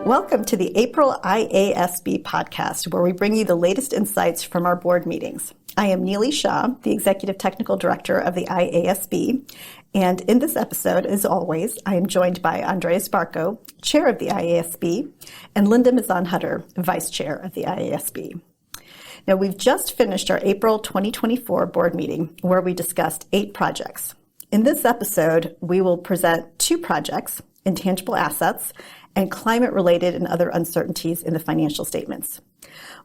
Welcome to the April IASB podcast, where we bring you the latest insights from our board meetings. I am Nili Shah, the Executive Technical Director of the IASB, and in this episode, as always, I am joined by Andreas Barckow, Chair of the IASB, and Linda Mezon-Hutter, Vice Chair of the IASB. Now, we've just finished our April 2024 board meeting, where we discussed 8 projects. In this episode, we will present 2 projects, Intangible Assets and Climate-related and Other Uncertainties in the financial statements.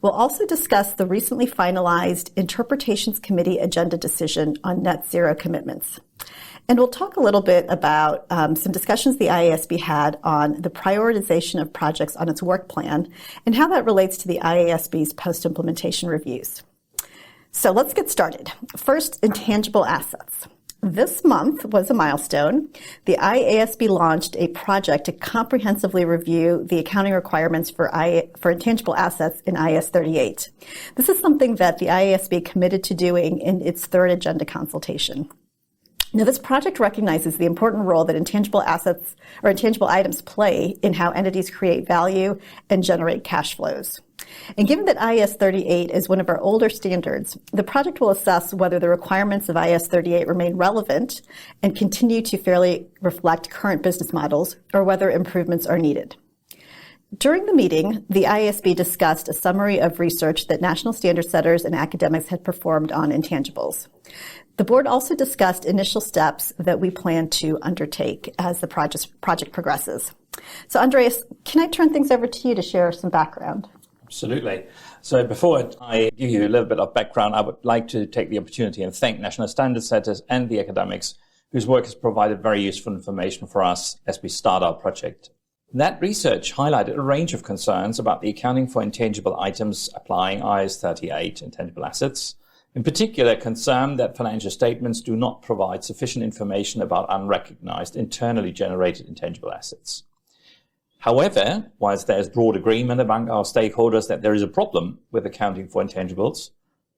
We'll also discuss the recently finalized Interpretations Committee agenda decision on net zero commitments. And we'll talk a little bit about some discussions the IASB had on the prioritization of projects on its work plan and how that relates to the IASB's post-implementation reviews. So let's get started. First, intangible assets. This month was a milestone. The IASB launched a project to comprehensively review the accounting requirements for intangible assets in IAS 38. This is something that the IASB committed to doing in its third agenda consultation. Now, this project recognizes the important role that intangible assets or intangible items play in how entities create value and generate cash flows. And given that IAS 38 is one of our older standards, the project will assess whether the requirements of IAS 38 remain relevant and continue to fairly reflect current business models, or whether improvements are needed. During the meeting, the IASB discussed a summary of research that national standard setters and academics had performed on intangibles. The board also discussed initial steps that we plan to undertake as the project progresses. So, Andreas, can I turn things over to you to share some background? Absolutely. So before I give you a little bit of background, I would like to take the opportunity and thank national standard setters and the academics whose work has provided very useful information for us as we start our project. That research highlighted a range of concerns about the accounting for intangible items applying IAS 38 intangible assets. In particular, concern that financial statements do not provide sufficient information about unrecognized internally generated intangible assets. However, whilst there is broad agreement among our stakeholders that there is a problem with accounting for intangibles,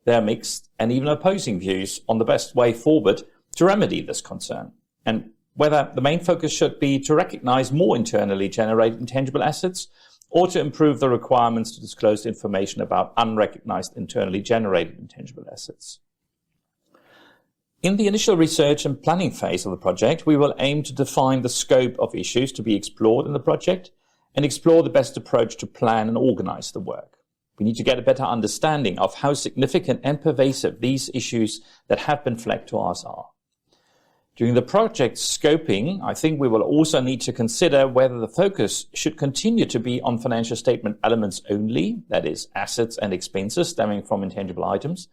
there are mixed and even opposing views on the best way forward to remedy this concern, and whether the main focus should be to recognize more internally generated intangible assets or to improve the requirements to disclose information about unrecognized internally generated intangible assets. In the initial research and planning phase of the project, we will aim to define the scope of issues to be explored in the project and explore the best approach to plan and organize the work. We need to get a better understanding of how significant and pervasive these issues that have been flagged to us are. During the project scoping, I think we will also need to consider whether the focus should continue to be on financial statement elements only, that is, assets and expenses stemming from intangible items,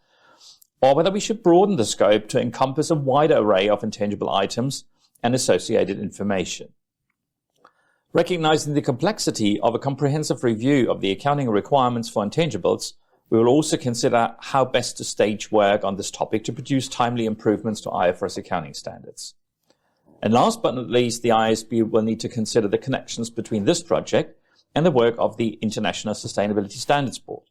or whether we should broaden the scope to encompass a wider array of intangible items and associated information. Recognizing the complexity of a comprehensive review of the accounting requirements for intangibles, we will also consider how best to stage work on this topic to produce timely improvements to IFRS accounting standards. And last but not least, the IASB will need to consider the connections between this project and the work of the International Sustainability Standards Board.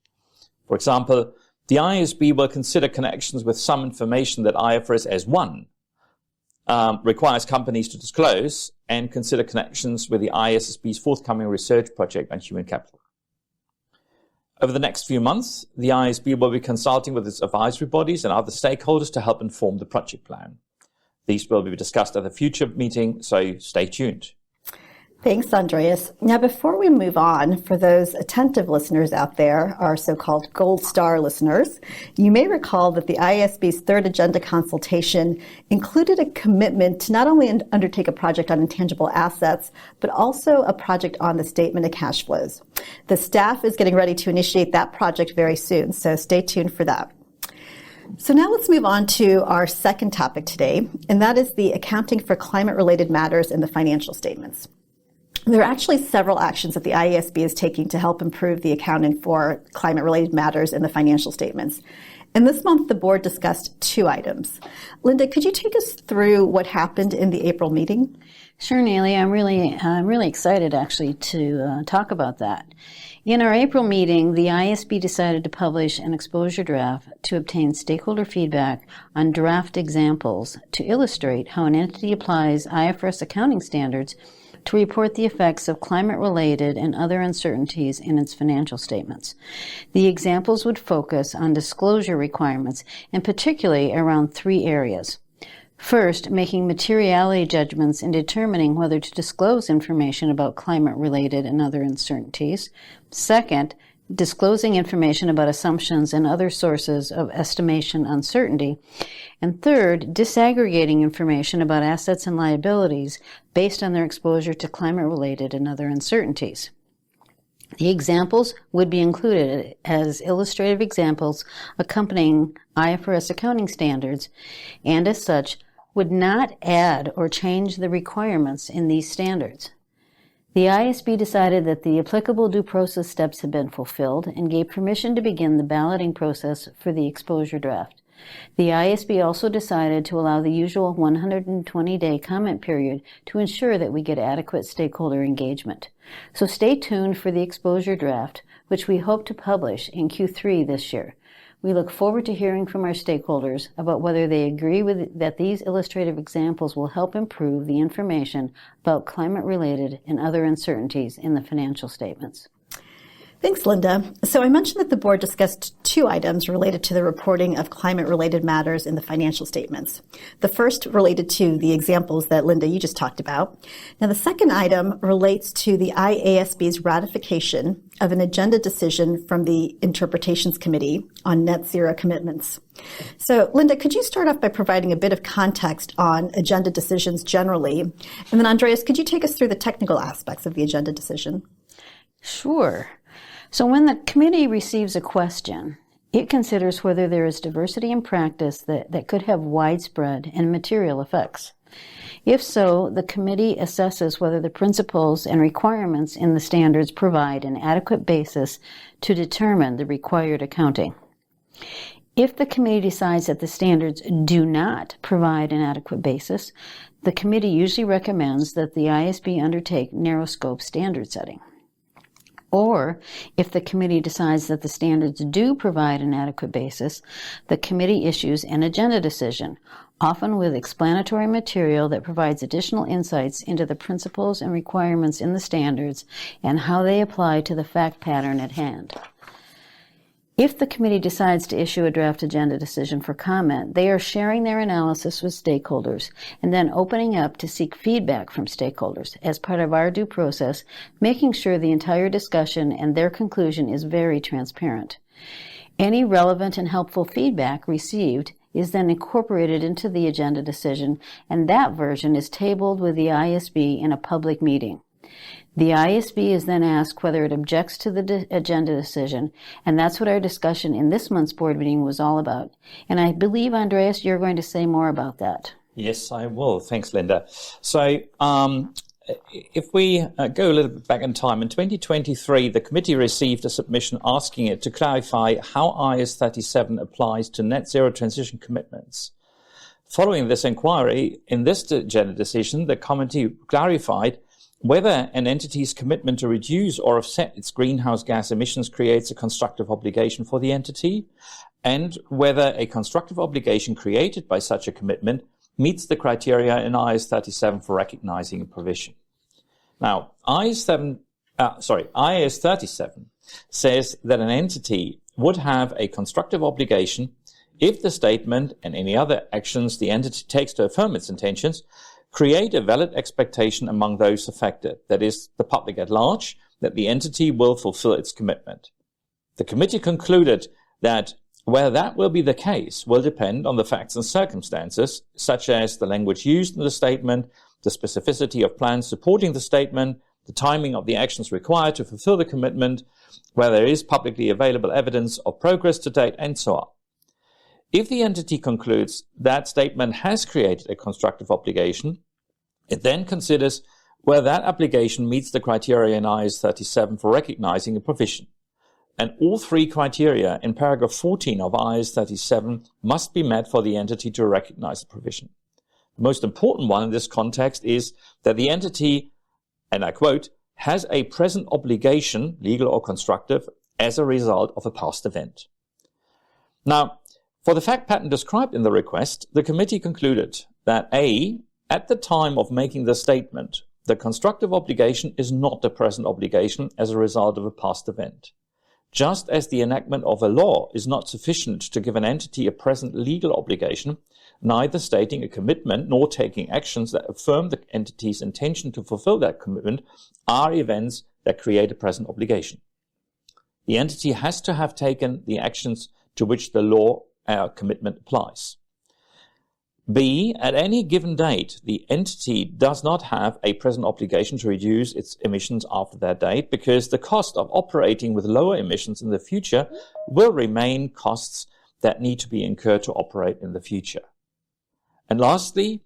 For example, the IASB will consider connections with some information that IFRS S1 requires companies to disclose, and consider connections with the IASB's forthcoming research project on human capital. Over the next few months, the IASB will be consulting with its advisory bodies and other stakeholders to help inform the project plan. These will be discussed at a future meeting, so stay tuned. Thanks, Andreas. Now, before we move on, for those attentive listeners out there, our so-called gold star listeners, you may recall that the IASB's third agenda consultation included a commitment to not only undertake a project on intangible assets, but also a project on the statement of cash flows. The staff is getting ready to initiate that project very soon, so stay tuned for that. So now let's move on to our second topic today, and that is the accounting for climate-related matters in the financial statements. There are actually several actions that the IASB is taking to help improve the accounting for climate-related matters in the financial statements. And this month, the board discussed 2 items. Linda, could you take us through what happened in the April meeting? Sure, Nili. I'm really excited, actually, to talk about that. In our April meeting, the IASB decided to publish an exposure draft to obtain stakeholder feedback on draft examples to illustrate how an entity applies IFRS accounting standards to report the effects of climate-related and other uncertainties in its financial statements. The examples would focus on disclosure requirements, and particularly around 3 areas. First, making materiality judgments in determining whether to disclose information about climate-related and other uncertainties. Second, disclosing information about assumptions and other sources of estimation uncertainty. And third, disaggregating information about assets and liabilities based on their exposure to climate-related and other uncertainties. The examples would be included as illustrative examples accompanying IFRS accounting standards, and as such, would not add or change the requirements in these standards. The IASB decided that the applicable due process steps had been fulfilled and gave permission to begin the balloting process for the exposure draft. The IASB also decided to allow the usual 120-day comment period to ensure that we get adequate stakeholder engagement. So stay tuned for the exposure draft, which we hope to publish in Q3 this year. We look forward to hearing from our stakeholders about whether they agree with that these illustrative examples will help improve the information about climate-related and other uncertainties in the financial statements. Thanks, Linda. So I mentioned that the board discussed 2 items related to the reporting of climate-related matters in the financial statements. The first related to the examples that, Linda, you just talked about. Now, the second item relates to the IASB's ratification of an agenda decision from the Interpretations Committee on net zero commitments. So, Linda, could you start off by providing a bit of context on agenda decisions generally? And then, Andreas, could you take us through the technical aspects of the agenda decision? Sure. So when the committee receives a question, it considers whether there is diversity in practice that could have widespread and material effects. If so, the committee assesses whether the principles and requirements in the standards provide an adequate basis to determine the required accounting. If the committee decides that the standards do not provide an adequate basis, the committee usually recommends that the IASB undertake narrow scope standard setting. Or, if the committee decides that the standards do provide an adequate basis, the committee issues an agenda decision, often with explanatory material that provides additional insights into the principles and requirements in the standards and how they apply to the fact pattern at hand. If the committee decides to issue a draft agenda decision for comment, they are sharing their analysis with stakeholders and then opening up to seek feedback from stakeholders as part of our due process, making sure the entire discussion and their conclusion is very transparent. Any relevant and helpful feedback received is then incorporated into the agenda decision, and that version is tabled with the IASB in a public meeting. The IASB is then asked whether it objects to the agenda decision, and that's what our discussion in this month's board meeting was all about. And I believe, Andreas, you're going to say more about that. Yes, I will. Thanks, Linda. So if we go a little bit back in time, in 2023, the committee received a submission asking it to clarify how IAS 37 applies to net zero transition commitments. Following this inquiry, in this agenda decision, the committee clarified whether an entity's commitment to reduce or offset its greenhouse gas emissions creates a constructive obligation for the entity, and whether a constructive obligation created by such a commitment meets the criteria in IAS 37 for recognizing a provision. Now, IAS 37 says that an entity would have a constructive obligation if the statement and any other actions the entity takes to affirm its intentions create a valid expectation among those affected, that is, the public at large, that the entity will fulfill its commitment. The committee concluded that whether that will be the case will depend on the facts and circumstances, such as the language used in the statement, the specificity of plans supporting the statement, the timing of the actions required to fulfill the commitment, whether there is publicly available evidence of progress to date, and so on. If the entity concludes that statement has created a constructive obligation, it then considers whether that obligation meets the criteria in IAS 37 for recognizing a provision. And all 3 criteria in paragraph 14 of IAS 37 must be met for the entity to recognize the provision. The most important one in this context is that the entity, and I quote, has a present obligation, legal or constructive, as a result of a past event. Now, for the fact pattern described in the request, the committee concluded that A, at the time of making the statement, the constructive obligation is not the present obligation as a result of a past event. Just as the enactment of a law is not sufficient to give an entity a present legal obligation, neither stating a commitment nor taking actions that affirm the entity's intention to fulfill that commitment are events that create a present obligation. The entity has to have taken the actions to which the law commitment applies. B, at any given date, the entity does not have a present obligation to reduce its emissions after that date because the cost of operating with lower emissions in the future will remain costs that need to be incurred to operate in the future. And lastly,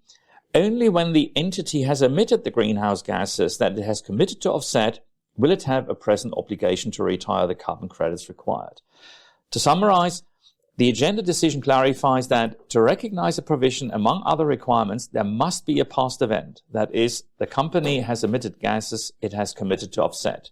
only when the entity has emitted the greenhouse gases that it has committed to offset will it have a present obligation to retire the carbon credits required. To summarize, the agenda decision clarifies that to recognize a provision among other requirements, there must be a past event. That is, the company has emitted gases it has committed to offset.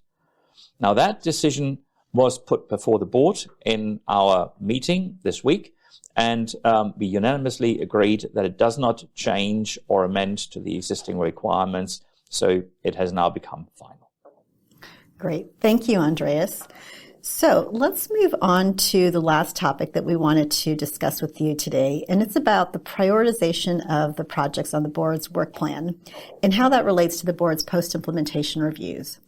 Now, that decision was put before the board in our meeting this week, and we unanimously agreed that it does not change or amend to the existing requirements, so it has now become final. Great. Thank you, Andreas. So let's move on to the last topic that we wanted to discuss with you today, and it's about the prioritization of the projects on the board's work plan and how that relates to the board's post-implementation reviews.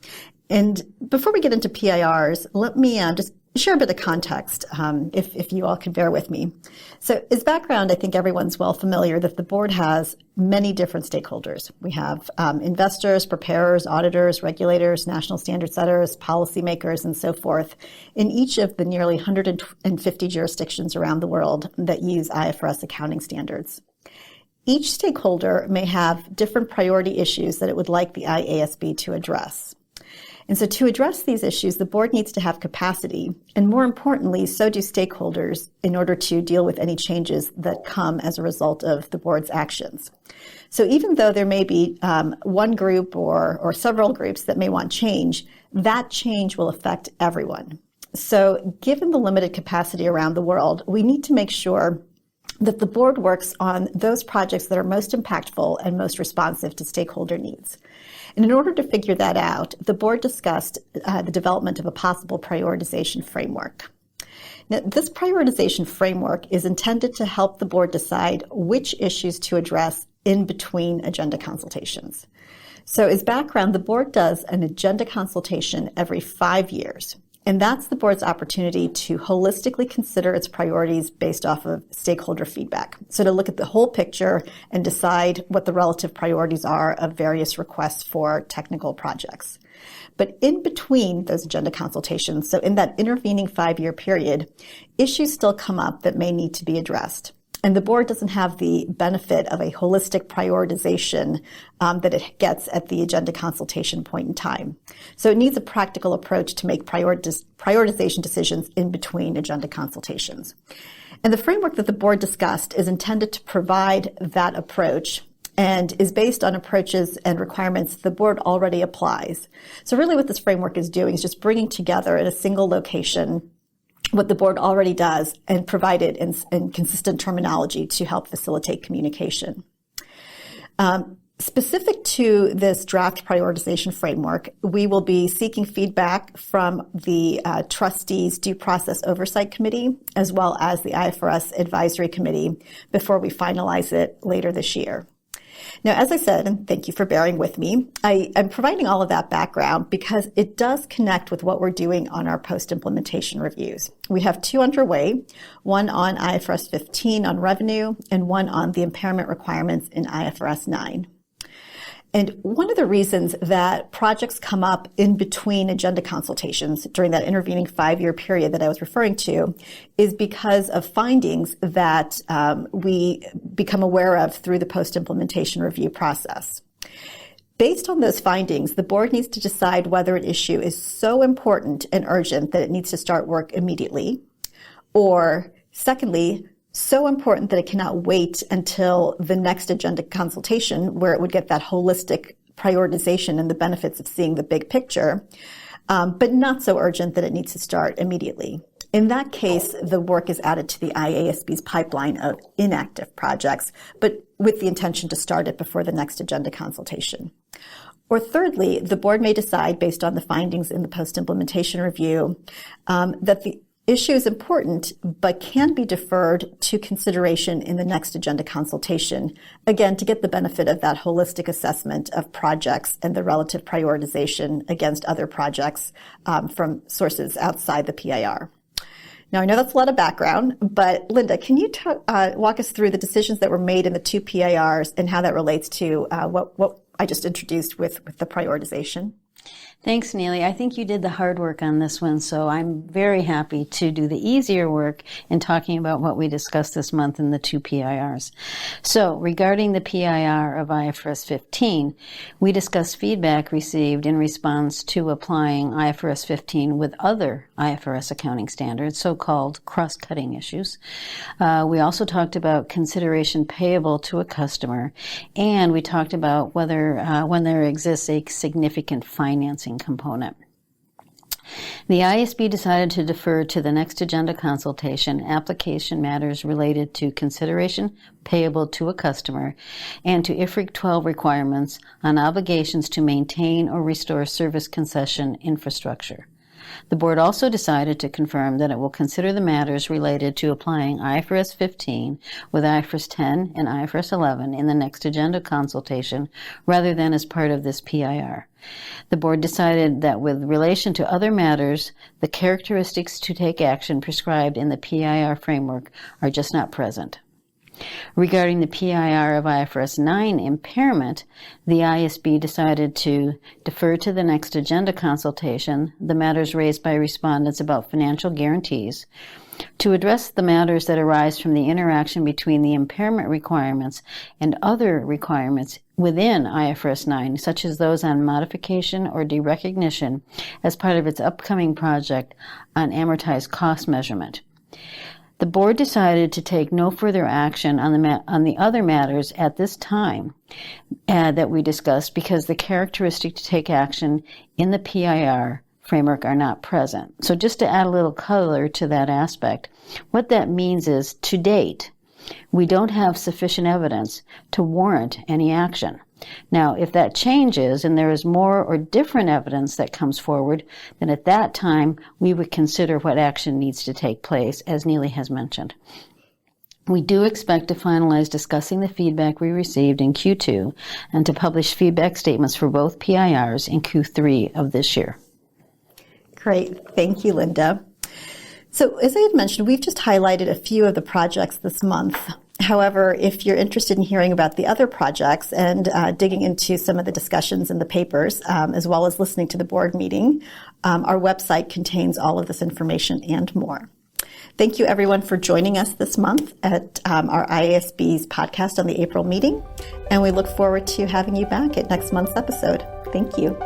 And before we get into PIRs, let me just share a bit of context, if you all could bear with me. So as background, I think everyone's well familiar that the board has many different stakeholders. We have investors, preparers, auditors, regulators, national standard setters, policymakers, and so forth in each of the nearly 150 jurisdictions around the world that use IFRS accounting standards. Each stakeholder may have different priority issues that it would like the IASB to address. And so to address these issues, the board needs to have capacity, and more importantly, so do stakeholders in order to deal with any changes that come as a result of the board's actions. So even though there may be one group or several groups that may want change, that change will affect everyone. So given the limited capacity around the world, we need to make sure that the board works on those projects that are most impactful and most responsive to stakeholder needs. And in order to figure that out, the board discussed the development of a possible prioritization framework. Now, this prioritization framework is intended to help the board decide which issues to address in between agenda consultations. So as background, the board does an agenda consultation every 5 years. And that's the board's opportunity to holistically consider its priorities based off of stakeholder feedback. So to look at the whole picture and decide what the relative priorities are of various requests for technical projects. But in between those agenda consultations, so in that intervening 5-year period, issues still come up that may need to be addressed. And the board doesn't have the benefit of a holistic prioritization that it gets at the agenda consultation point in time. So it needs a practical approach to make prioritization decisions in between agenda consultations. And the framework that the board discussed is intended to provide that approach and is based on approaches and requirements the board already applies. So really what this framework is doing is just bringing together at a single location what the board already does and provide it in consistent terminology to help facilitate communication. Specific to this draft prioritization framework, we will be seeking feedback from the trustees' due process oversight committee, as well as the IFRS advisory committee before we finalize it later this year. Now, as I said, and thank you for bearing with me, I'm providing all of that background because it does connect with what we're doing on our post-implementation reviews. We have 2 underway, one on IFRS 15 on revenue and one on the impairment requirements in IFRS 9. And one of the reasons that projects come up in between agenda consultations during that intervening 5-year period that I was referring to is because of findings that we become aware of through the post-implementation review process. Based on those findings, the board needs to decide whether an issue is so important and urgent that it needs to start work immediately, or secondly, so important that it cannot wait until the next agenda consultation where it would get that holistic prioritization and the benefits of seeing the big picture, but not so urgent that it needs to start immediately. In that case, the work is added to the IASB's pipeline of inactive projects, but with the intention to start it before the next agenda consultation. Or thirdly, the board may decide, based on the findings in the post-implementation review, that the issue is important but can be deferred to consideration in the next agenda consultation, again, to get the benefit of that holistic assessment of projects and the relative prioritization against other projects from sources outside the PIR. Now, I know that's a lot of background, but Linda, can you walk us through the decisions that were made in the two PIRs and how that relates to what I just introduced with the prioritization? Thanks, Nili. I think you did the hard work on this one, so I'm very happy to do the easier work in talking about what we discussed this month in the two PIRs. So, regarding the PIR of IFRS 15, we discussed feedback received in response to applying IFRS 15 with other IFRS accounting standards, so-called cross-cutting issues. We also talked about consideration payable to a customer, and we talked about whether when there exists a significant financing component. The IASB decided to defer to the next agenda consultation application matters related to consideration payable to a customer and to IFRIC 12 requirements on obligations to maintain or restore service concession infrastructure. The board also decided to confirm that it will consider the matters related to applying IFRS 15 with IFRS 10 and IFRS 11 in the next agenda consultation rather than as part of this PIR. The board decided that with relation to other matters, the characteristics to take action prescribed in the PIR framework are just not present. Regarding the PIR of IFRS 9 impairment, the IASB decided to defer to the next agenda consultation the matters raised by respondents about financial guarantees, to address the matters that arise from the interaction between the impairment requirements and other requirements within IFRS 9, such as those on modification or derecognition as part of its upcoming project on amortized cost measurement. The board decided to take no further action on the other matters at this time that we discussed because the characteristic to take action in the PIR framework are not present. So just to add a little color to that aspect, what that means is, to date, we don't have sufficient evidence to warrant any action. Now, if that changes and there is more or different evidence that comes forward, then at that time we would consider what action needs to take place, as Nili has mentioned. We do expect to finalize discussing the feedback we received in Q2 and to publish feedback statements for both PIRs in Q3 of this year. Great. Thank you, Linda. So as I had mentioned, we've just highlighted a few of the projects this month. However, if you're interested in hearing about the other projects and digging into some of the discussions in the papers, as well as listening to the board meeting, our website contains all of this information and more. Thank you, everyone, for joining us this month at our IASB's podcast on the April meeting, and we look forward to having you back at next month's episode. Thank you.